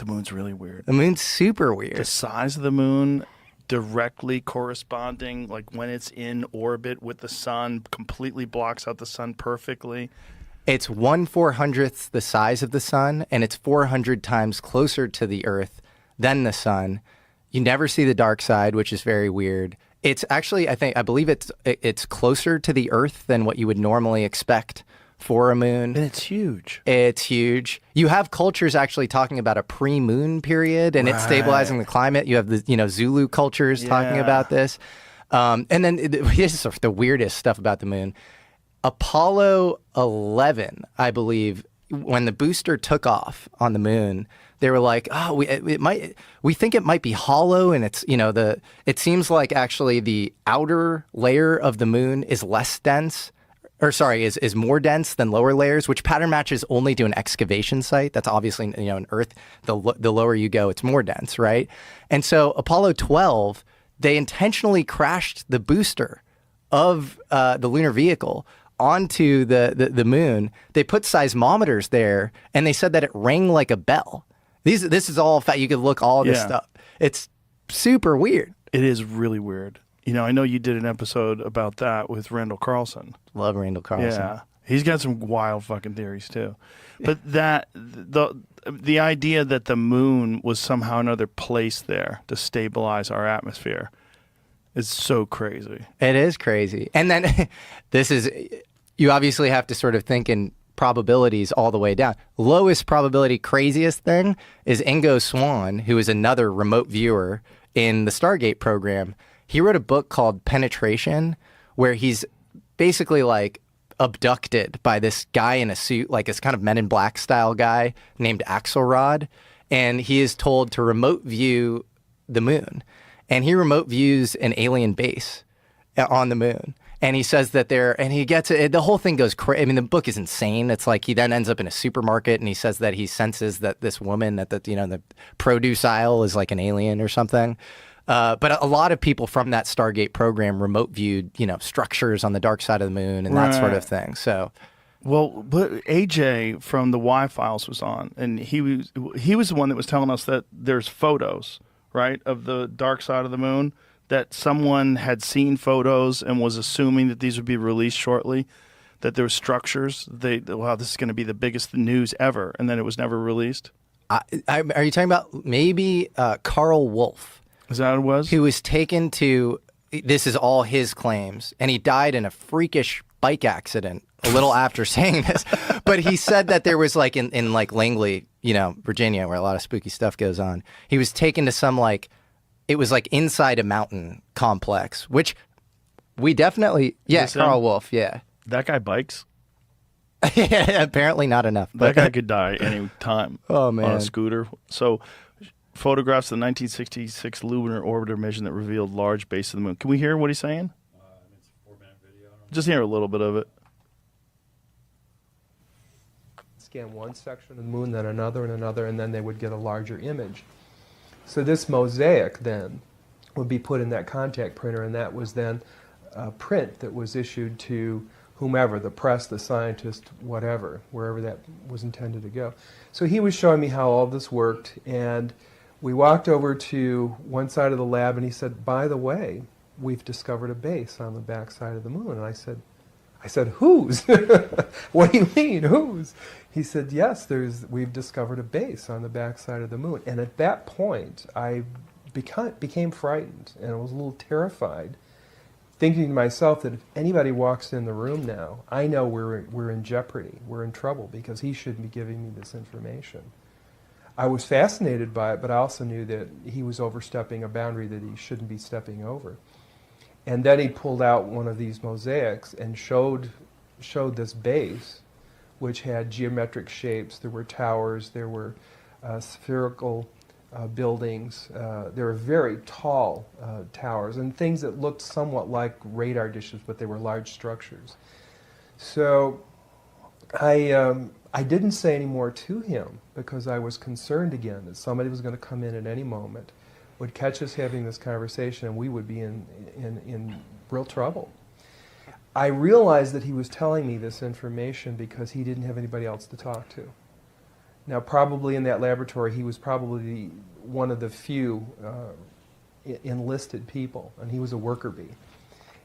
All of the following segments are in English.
The moon's really weird. The moon's super The weird. size of the moon directly corresponding, like when it's in orbit with the sun, completely blocks out the sun perfectly. It's 1/400th the size of the sun, and it's 400 times closer to the Earth than the sun. You never see the dark side, which is very weird. It's actually, I believe it's closer to the Earth than what you would normally expect for a moon. And it's huge. It's huge. You have cultures actually talking about a pre-moon period and it's stabilizing the climate. You have the Zulu cultures talking about this. And then here's the weirdest stuff about the moon. Apollo 11, I believe, when the booster took off on the moon, they were like, "Oh, we think it might be hollow," and it's it seems like actually the outer layer of the moon is less dense, or sorry, is more dense than lower layers, which pattern matches only to an excavation site. That's obviously in Earth. The lower you go, it's more dense, right? And so Apollo 12, they intentionally crashed the booster of the lunar vehicle onto the moon. They put seismometers there, and they said that it rang like a bell. This is all fact. You could look all this stuff. It's super weird. It is really weird. I know you did an episode about that with Randall Carlson. Love Randall Carlson. Yeah, he's got some wild fucking theories too. But the idea that the moon was somehow another place there to stabilize our atmosphere is so crazy. It is crazy. And then you obviously have to sort of think in probabilities all the way down. Lowest probability, craziest thing is Ingo Swann, who is another remote viewer in the Stargate program. He wrote a book called Penetration, where he's basically like abducted by this guy in a suit, like this kind of Men in Black style guy named Axelrod. And he is told to remote view the moon. And he remote views an alien base on the moon. And he says that he gets it. The whole thing goes crazy. I mean, the book is insane. It's like he then ends up in a supermarket and he says that he senses that this woman at the produce aisle is like an alien or something. But a lot of people from that Stargate program remote viewed, structures on the dark side of the moon and that sort of thing. So, well, but AJ from the Y Files was on, and he was the one that was telling us that there's photos, right, of the dark side of the moon, that someone had seen photos and was assuming that these would be released shortly, that there were structures. Wow, this is going to be the biggest news ever, and then it was never released. Are you talking about maybe Carl Wolf? Is that what it was? Who was taken to, this is all his claims, and he died in a freakish bike accident a little after saying this. But he said that there was like in like Langley, Virginia, where a lot of spooky stuff goes on. He was taken to it was like inside a mountain complex, which we definitely, Carl Wolf, yeah. That guy bikes? Apparently not enough. That guy could die any time on a scooter. So photographs of the 1966 lunar orbiter mission that revealed large base of the moon. Can we hear what he's saying? It's a 4-minute video. Just hear a little bit of it. Scan one section of the moon, then another and another, and then they would get a larger image. So this mosaic then would be put in that contact printer, and that was then a print that was issued to whomever, the press, the scientist, whatever, wherever that was intended to go. So he was showing me how all this worked, and we walked over to one side of the lab, and he said, "By the way, we've discovered a base on the back side of the moon." And I said, "Whose?" "What do you mean, whose?" He said, "Yes, we've discovered a base on the back side of the moon." And at that point, I became frightened, and I was a little terrified, thinking to myself that if anybody walks in the room now, I know we're in jeopardy, we're in trouble, because he shouldn't be giving me this information. I was fascinated by it, but I also knew that he was overstepping a boundary that he shouldn't be stepping over. And then he pulled out one of these mosaics and showed this base, which had geometric shapes. There were towers, there were spherical buildings, there were very tall towers, and things that looked somewhat like radar dishes, but they were large structures. So I didn't say any more to him because I was concerned again that somebody was going to come in at any moment, would catch us having this conversation, and we would be in real trouble. I realized that he was telling me this information because he didn't have anybody else to talk to. Now, probably in that laboratory, he was probably one of the few enlisted people, and he was a worker bee.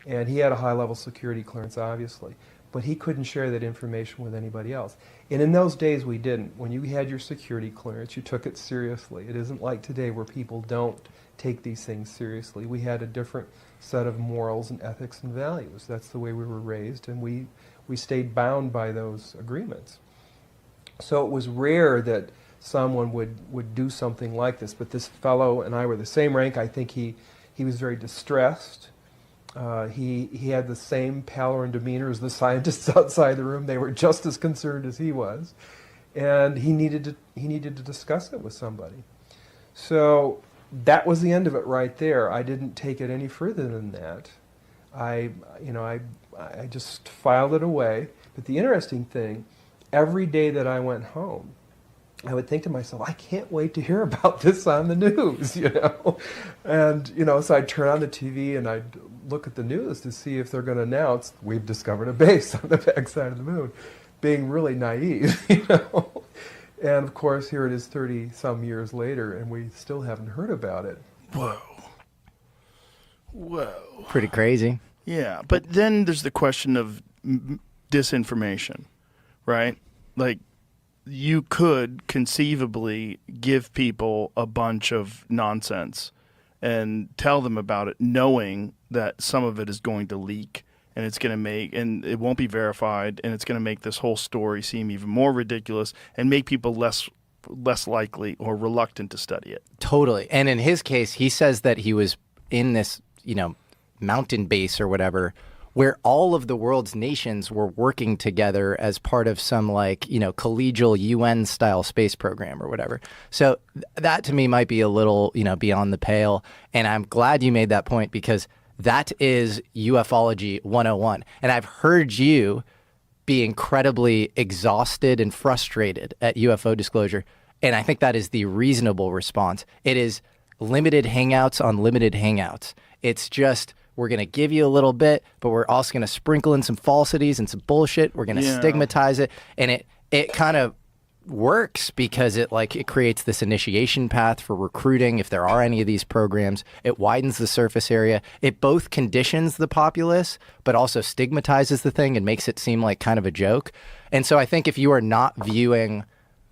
And he had a high-level security clearance, obviously, but he couldn't share that information with anybody else. And in those days, we didn't. When you had your security clearance, you took it seriously. It isn't like today where people don't take these things seriously. We had a different set of morals and ethics and values. That's the way we were raised, and we stayed bound by those agreements. So it was rare that someone would do something like this, but this fellow and I were the same rank. I think he was very distressed. He had the same pallor and demeanor as the scientists outside the room. They were just as concerned as he was, and he needed to discuss it with somebody. So that was the end of it right there. I didn't take it any further than that. I just filed it away. But the interesting thing, every day that I went home, I would think to myself, I can't wait to hear about this on the news, And, so I'd turn on the TV and I'd look at the news to see if they're going to announce, we've discovered a base on the backside of the moon, being really naive, And, of course, here it is 30-some years later, and we still haven't heard about it. Whoa. Pretty crazy. Yeah, but then there's the question of disinformation, right? Like, you could conceivably give people a bunch of nonsense and tell them about it, knowing that some of it is going to leak, and it's going to and it won't be verified, and it's going to make this whole story seem even more ridiculous and make people less likely or reluctant to study it. Totally. And in his case, he says that he was in this, mountain base or whatever, where all of the world's nations were working together as part of some collegial UN style space program or whatever. So that to me might be a little, beyond the pale. And I'm glad you made that point, because that is ufology 101. And I've heard you be incredibly exhausted and frustrated at UFO disclosure. And I think that is the reasonable response. It is limited hangouts on limited hangouts. It's just, we're going to give you a little bit, but we're also going to sprinkle in some falsities and some bullshit. We're going to stigmatize it. And it kind of works because it creates this initiation path for recruiting. If there are any of these programs, it widens the surface area. It both conditions the populace, but also stigmatizes the thing and makes it seem like kind of a joke. And so I think if you are not viewing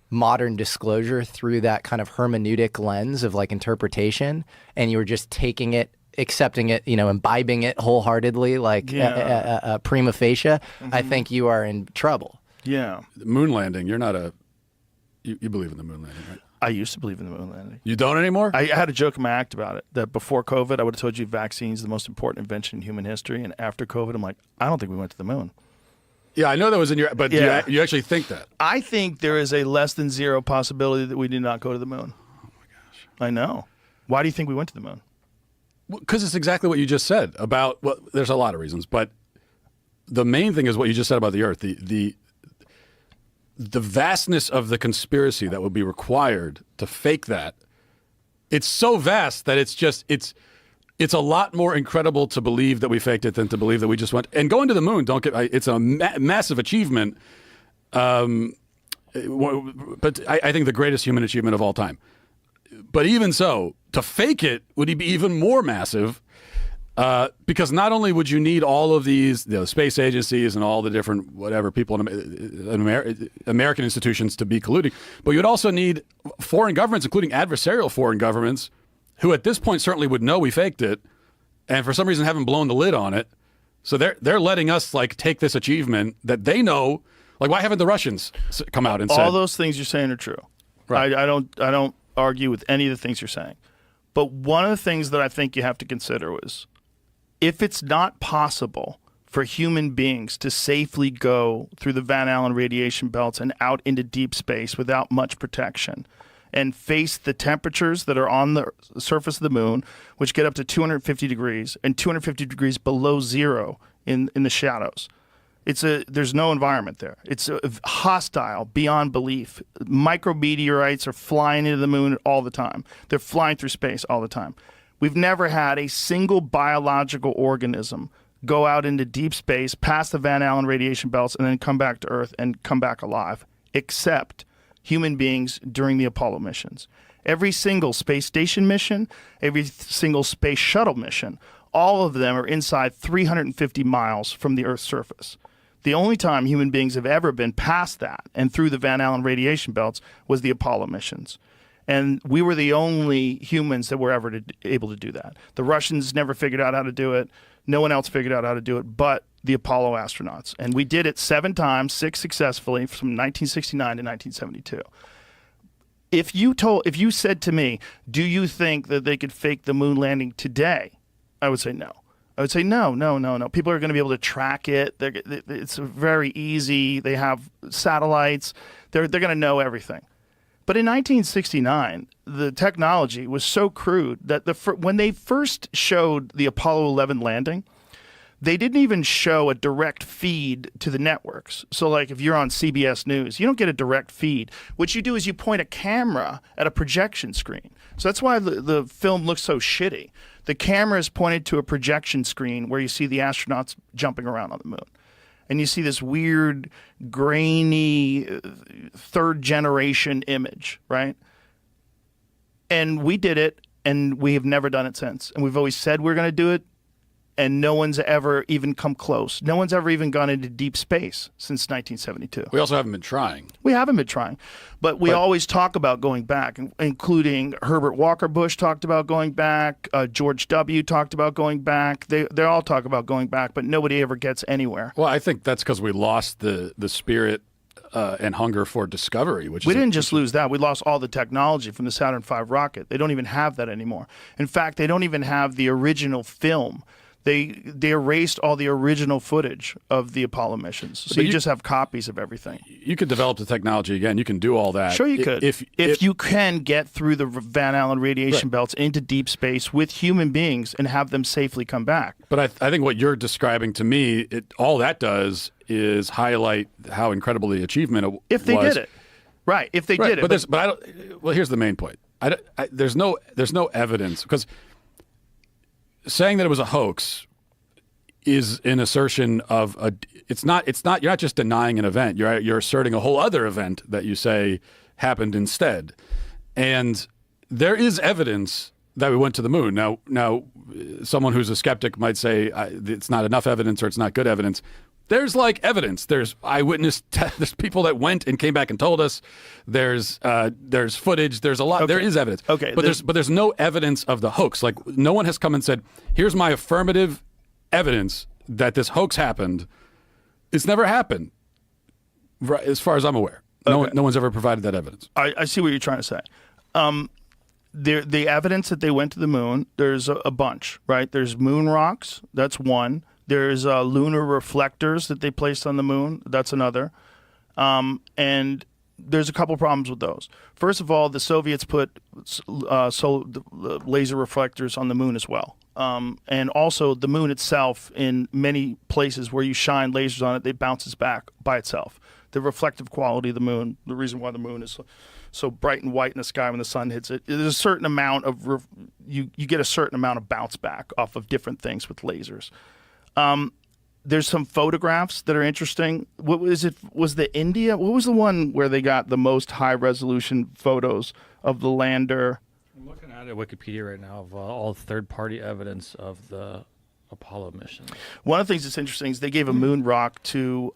modern disclosure through that kind of hermeneutic lens of interpretation, and you were just taking it, accepting it, imbibing it wholeheartedly, prima facie, I think you are in trouble. Yeah. The moon landing, you're not you believe in the moon landing, right? I used to believe in the moon landing. You don't anymore? I had a joke in my act about it, that before COVID, I would have told you vaccines the most important invention in human history, and after COVID, I'm like, I don't think we went to the moon. Yeah, I know that was in your, but you actually think that? I think there is a less than zero possibility that we did not go to the moon. Oh my gosh. I know. Why do you think we went to the moon? Because it's exactly what you just said about, well, there's a lot of reasons, but the main thing is what you just said about the Earth. The vastness of the conspiracy that would be required to fake that, it's so vast that it's a lot more incredible to believe that we faked it than to believe that we just went. And going to the moon, it's a massive achievement, but I think the greatest human achievement of all time. But even so, to fake it would be even more massive, because not only would you need all of these space agencies and all the different whatever people in American institutions to be colluding, but you'd also need foreign governments, including adversarial foreign governments, who at this point certainly would know we faked it, and for some reason haven't blown the lid on it. So they're letting us take this achievement that they know. Why haven't the Russians come out and said all those things you're saying are true? Right. I don't argue with any of the things you're saying. But one of the things that I think you have to consider was, if it's not possible for human beings to safely go through the Van Allen radiation belts and out into deep space without much protection and face the temperatures that are on the surface of the moon, which get up to 250 degrees and 250 degrees below zero in the shadows. There's no environment there. It's hostile beyond belief. Micrometeorites are flying into the moon all the time. They're flying through space all the time. We've never had a single biological organism go out into deep space, past the Van Allen radiation belts, and then come back to Earth and come back alive, except human beings during the Apollo missions. Every single space station mission, every single space shuttle mission, all of them are inside 350 miles from the Earth's surface. The only time human beings have ever been past that and through the Van Allen radiation belts was the Apollo missions. And we were the only humans that were ever able to do that. The Russians never figured out how to do it. No one else figured out how to do it but the Apollo astronauts. And we did it 7 times, 6 successfully from 1969 to 1972. If you said to me, do you think that they could fake the moon landing today? I would say no. I would say no. People are going to be able to track it. It's very easy. They have satellites. They're going to know everything. But in 1969, the technology was so crude that when they first showed the Apollo 11 landing, they didn't even show a direct feed to the networks. So like if you're on CBS News, you don't get a direct feed. What you do is you point a camera at a projection screen. So that's why the film looks so shitty. The camera is pointed to a projection screen where you see the astronauts jumping around on the moon. And you see this weird, grainy, third-generation image, right? And we did it, and we have never done it since. And we've always said we're going to do it, and no one's ever even come close. No one's ever even gone into deep space since 1972. We also haven't been trying. We haven't been trying. But we always talk about going back, including Herbert Walker Bush talked about going back, George W. talked about going back. They all talk about going back, but nobody ever gets anywhere. Well, I think that's because we lost the spirit and hunger for discovery. We didn't just lose that. We lost all the technology from the Saturn V rocket. They don't even have that anymore. In fact, they don't even have the original film. They erased all the original footage of the Apollo missions. So you just have copies of everything. You could develop the technology again. You can do all that. Sure you could. If you can get through the Van Allen radiation belts into deep space with human beings and have them safely come back. But I think what you're describing to me, all that does is highlight how incredible the achievement was. If they did it. Right, if they did it. But I don't. Well, here's the main point. There's no evidence, because saying that it was a hoax is an assertion of it's not you're not just denying an event, you're asserting a whole other event that you say happened instead. And there is evidence that we went to the moon. Now someone who's a skeptic might say it's not enough evidence or it's not good evidence. There's like evidence. There's eyewitness. There's people that went and came back and told us. There's footage. There's a lot. Okay. There is evidence. Okay. But there's no evidence of the hoax. Like no one has come and said, "Here's my affirmative evidence that this hoax happened." It's never happened, right, as far as I'm aware. No one's ever provided that evidence. I see what you're trying to say. The evidence that they went to the moon, there's a bunch, right? There's moon rocks. That's one. There's lunar reflectors that they placed on the moon. That's another. And there's a couple problems with those. First of all, the Soviets put laser reflectors on the moon as well. And also the moon itself, in many places where you shine lasers on it, it bounces back by itself. The reflective quality of the moon, the reason why the moon is so bright and white in the sky when the sun hits it, there's a certain amount of, you get a certain amount of bounce back off of different things with lasers. There's some photographs that are interesting. What was it? Was the India? What was the one where they got the most high resolution photos of the lander? I'm looking at Wikipedia right now of all third-party evidence of the Apollo mission. One of the things that's interesting is they gave a moon rock to,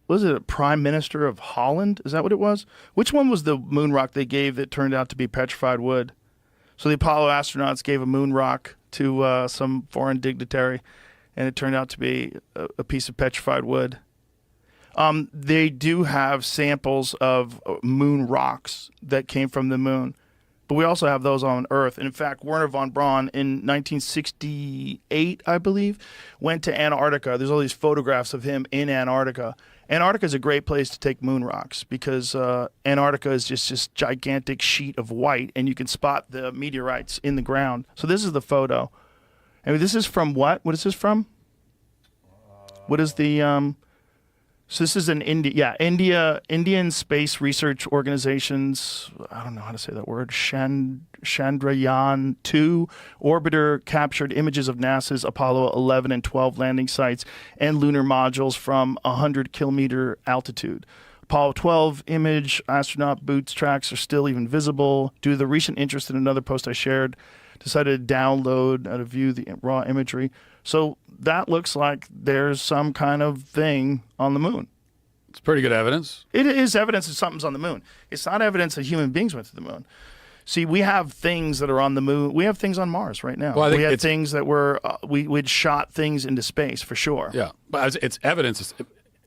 was it a prime minister of Holland? Is that what it was? Which one was the moon rock they gave that turned out to be petrified wood? So the Apollo astronauts gave a moon rock to some foreign dignitary, and it turned out to be a piece of petrified wood. They do have samples of moon rocks that came from the moon, but we also have those on Earth. And in fact, Wernher von Braun in 1968, I believe, went to Antarctica. There's all these photographs of him in Antarctica. Antarctica is a great place to take moon rocks because Antarctica is just this gigantic sheet of white, and you can spot the meteorites in the ground. So this is the photo. I mean, this is from what? What is this from? What is the? So this is an Indian Space Research Organization's. I don't know how to say that word. Chandrayaan-2 orbiter captured images of NASA's Apollo 11 and 12 landing sites and lunar modules from 100-kilometer altitude. Apollo 12 image, astronaut boots tracks are still even visible. Due to the recent interest in another post I shared, decided to download to view the raw imagery. So that looks like there's some kind of thing on the moon. It's pretty good evidence. It is evidence that something's on the moon. It's not evidence that human beings went to the moon. See, we have things that are on the moon. We have things on Mars right now. Well, I think we have things that were, we'd shot things into space for sure. Yeah, but it's evidence.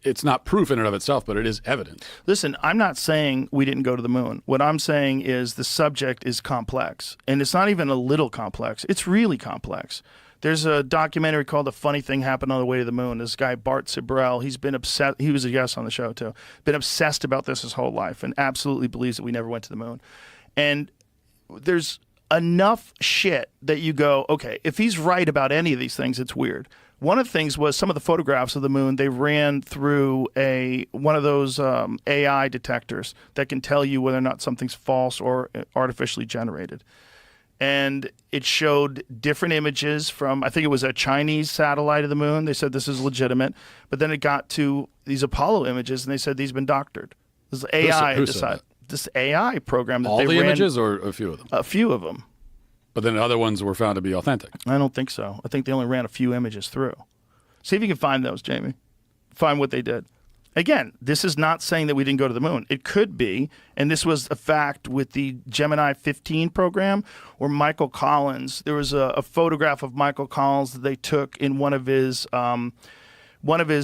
It's not proof in and of itself, but it is evidence. Listen, I'm not saying we didn't go to the moon. What I'm saying is the subject is complex. And it's not even a little complex. It's really complex. There's a documentary called A Funny Thing Happened on the Way to the Moon. This guy, Bart Sibrel, he's been obsessed. He was a guest on the show, too. Been obsessed about this his whole life and absolutely believes that we never went to the moon. And there's enough shit that you go, okay, if he's right about any of these things, it's weird. One of the things was some of the photographs of the moon, they ran through one of those AI detectors that can tell you whether or not something's false or artificially generated. And it showed different images from, I think it was a Chinese satellite of the moon. They said this is legitimate. But then it got to these Apollo images, and they said these have been doctored. This is AI. Who said that? This AI program that All they the ran. images or a few of them? A few of them. But then other ones were found to be authentic. I don't think so. I think they only ran a few images through. See if you can find those, Jamie. Find what they did. Again, this is not saying that we didn't go to the moon. It could be, and this was a fact with the Gemini 15 program, where Michael Collins, there was a photograph of Michael Collins that they took in one of his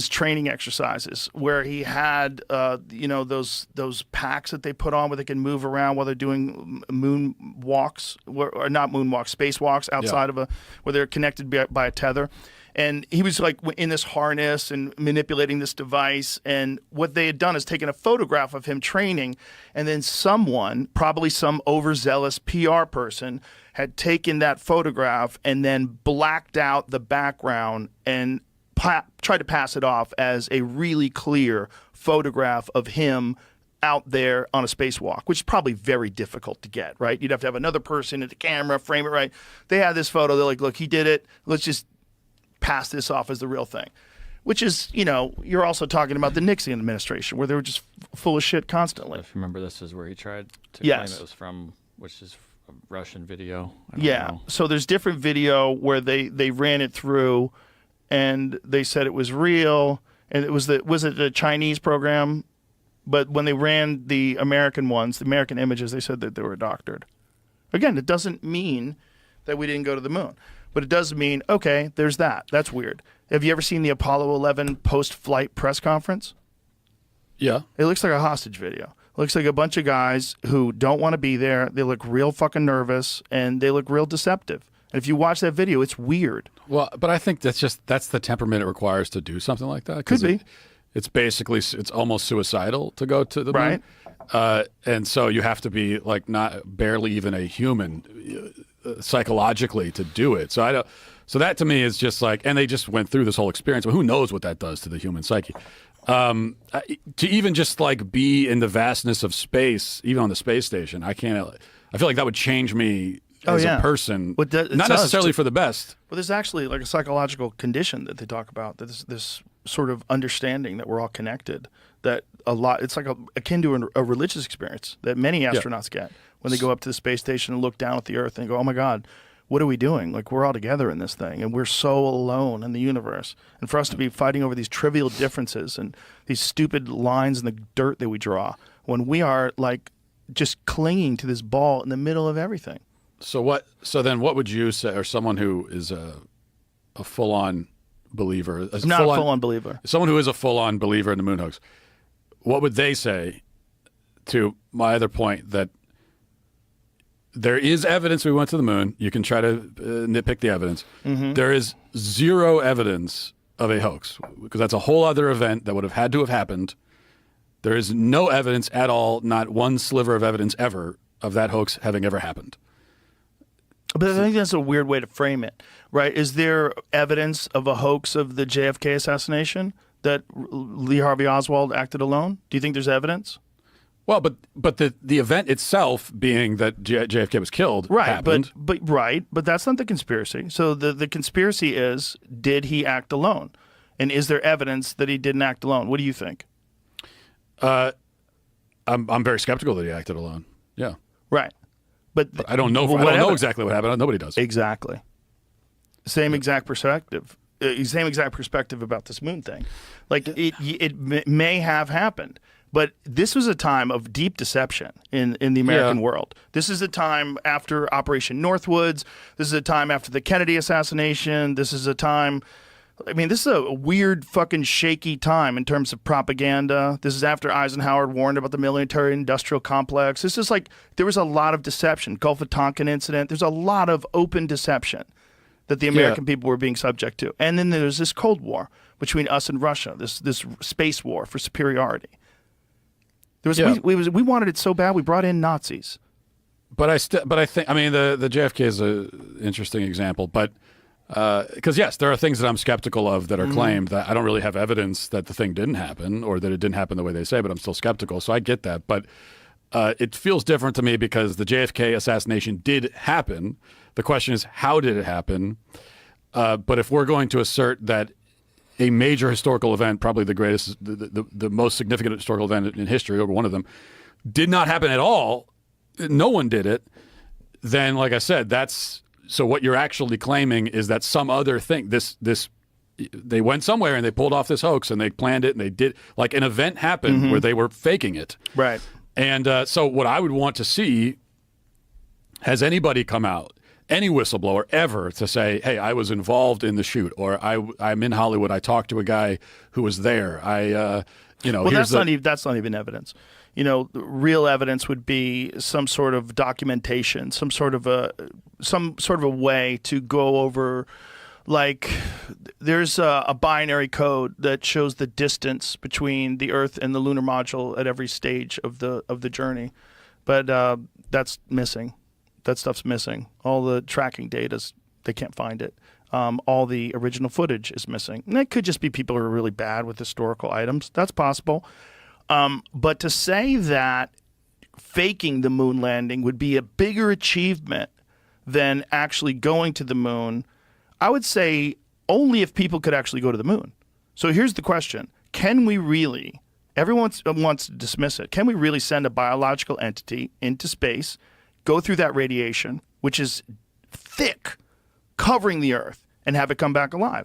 training exercises, where he had those packs that they put on where they can move around while they're doing moon walks, or not moon walks, space walks outside of where they're connected by a tether. And he was like in this harness and manipulating this device. And what they had done is taken a photograph of him training, and then someone, probably some overzealous PR person, had taken that photograph and then blacked out the background and tried to pass it off as a really clear photograph of him out there on a spacewalk, which is probably very difficult to get, right? You'd have to have another person at the camera, frame it right. They had this photo. They're like, look, he did it. Let's just pass this off as the real thing, which is, you're also talking about the Nixon administration, where they were just full of shit constantly. If you remember, this is where he tried to Yes. claim it was from, which is a Russian video. I don't know. So there's different video where they ran it through, and they said it was real, and was it a Chinese program? But when they ran the American ones, the American images, they said that they were doctored. Again, it doesn't mean that we didn't go to the moon. But it does mean, okay, there's that. That's weird. Have you ever seen the Apollo 11 post-flight press conference? Yeah. It looks like a hostage video. It looks like a bunch of guys who don't want to be there. They look real fucking nervous, and they look real deceptive. And if you watch that video, it's weird. Well, but I think that's the temperament it requires to do something like that. Could be. It's basically, it's almost suicidal to go to the moon. Right. And so you have to be like barely even a human psychologically to do it. So that to me is just like, and they just went through this whole experience. Well, who knows what that does to the human psyche? To even just like be in the vastness of space, even on the space station, I feel like that would change me as a person, not necessarily for the best. Well, there's actually like a psychological condition that they talk about. That this sort of understanding that we're all connected. That it's like akin to a religious experience that many astronauts get when they go up to the space station and look down at the Earth and go, "Oh my God, what are we doing? Like, we're all together in this thing, and we're so alone in the universe. And for us to be fighting over these trivial differences and these stupid lines in the dirt that we draw, when we are like just clinging to this ball in the middle of everything." So then what would you say, or someone who is a full-on believer? Not a full-on believer. Someone who is a full-on believer in the moon hoax, what would they say to my other point that there is evidence we went to the moon? You can try to nitpick the evidence. Mm-hmm. There is zero evidence of a hoax, because that's a whole other event that would have had to have happened. There is no evidence at all, not one sliver of evidence ever, of that hoax having ever happened. But I think that's a weird way to frame it, right? Is there evidence of a hoax of the JFK assassination, that Lee Harvey Oswald acted alone? Do you think there's evidence? Well, but the event itself, being that JFK was killed, happened. But that's not the conspiracy. So the conspiracy is, did he act alone? And is there evidence that he didn't act alone? What do you think? I'm very skeptical that he acted alone. Yeah. Right. But I don't know. I don't know exactly what happened. Nobody does. Exactly. Same exact perspective. Same exact perspective about this moon thing. Like it may have happened, but this was a time of deep deception in the American world. This is a time after Operation Northwoods. This is a time after the Kennedy assassination. This is a time. I mean, this is a weird, fucking shaky time in terms of propaganda. This is after Eisenhower warned about the military-industrial complex. This is like, there was a lot of deception. Gulf of Tonkin incident. There's a lot of open deception that the American people were being subject to. And then there's this Cold War between us and Russia, this space war for superiority. There was we wanted it so bad we brought in Nazis. But I think, I mean, the JFK is an interesting example, but because yes, there are things that I'm skeptical of that are claimed that I don't really have evidence that the thing didn't happen or that it didn't happen the way they say, but I'm still skeptical. So I get that. But it feels different to me because the JFK assassination did happen. The question is, how did it happen? But if we're going to assert that a major historical event, probably the greatest, the most significant historical event in history, or one of them, did not happen at all, no one did it, then like I said, so what you're actually claiming is that some other thing, they went somewhere and they pulled off this hoax and they planned it and they did, like an event happened where they were faking it. Right. And so what I would want to see, has anybody come out, any whistleblower ever, to say, hey, I was involved in the shoot, or I'm in Hollywood, I talked to a guy who was there. Well, that's not even evidence. You know, the real evidence would be some sort of documentation, some sort of a way to go over, like there's a binary code that shows the distance between the Earth and the lunar module at every stage of the journey, but that's missing. That stuff's missing. All the tracking data's, they can't find it. All the original footage is missing. And that could just be people who are really bad with historical items. That's possible. But to say that faking the moon landing would be a bigger achievement than actually going to the moon, I would say only if people could actually go to the moon. So here's the question. Can we really, everyone wants to dismiss it, can we really send a biological entity into space, go through that radiation, which is thick, covering the Earth, and have it come back alive?